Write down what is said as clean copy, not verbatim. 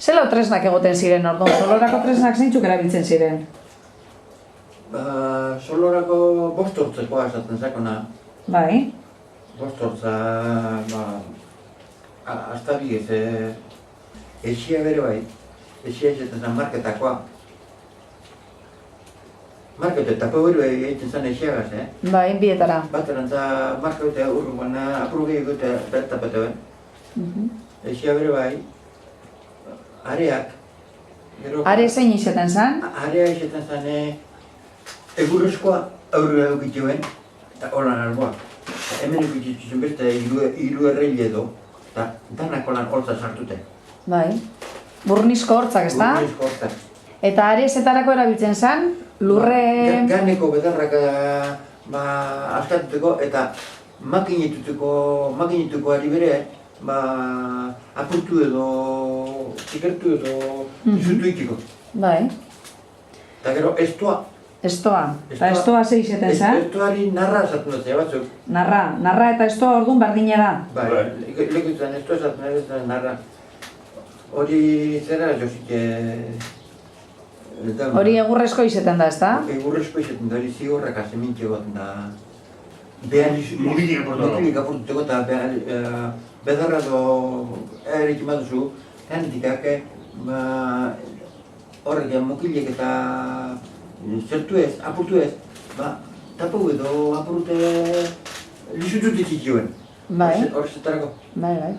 Zela tresnak egoten ziren orduan, solorako tresnak zeintzuk erabiltzen ziren? Solorako bostortzekoa esaten zakona. Bai. Bostortza, hasta bi ez, etxia bere bai, etxia esaten zen marketakoa. Marketetako bere bai egiten zen etxiagaz, Bai, bietara. Baterantza marketea urruan apurge egote bertapete ben. Etxia bere bai, areak. Are zein izaten zen? Area izaten zen egurrezkoa aurrera eukitxuen, eta holan alboak. Hemen eukitxuen beste hiru erreile edo, eta danak holan hortza sartute. Bai. Burnizko hortzak, ezta? Burnizko hortzak. Eta arezetarako erabiltzen zen, lurre... Ganeko bedarrak askatuteko eta makinituko ari bere, apurtu edo, ikertu edo, izutu ikiko. Bai. Eta gero, estoa. Estoa. Eta estoa zei izaten zen? Estoari narra esaten dut, batzuk. Narra eta estoa orduan berdina da? Bai, lekutzen estoa esaten dut, narra. Hori zera, josik... Hori egurrezko izaten da, ezta? Egurrezko izaten da, hori zigorrak azemintxe goten da... Mokilik apurtuteko eta bedarra do erik maduzu, handitikak horrek mokilek eta zertu ez, apurtu ez, tapu edo apurute lizututik ikioen. Bai. Horrezetarako. Bai, bai.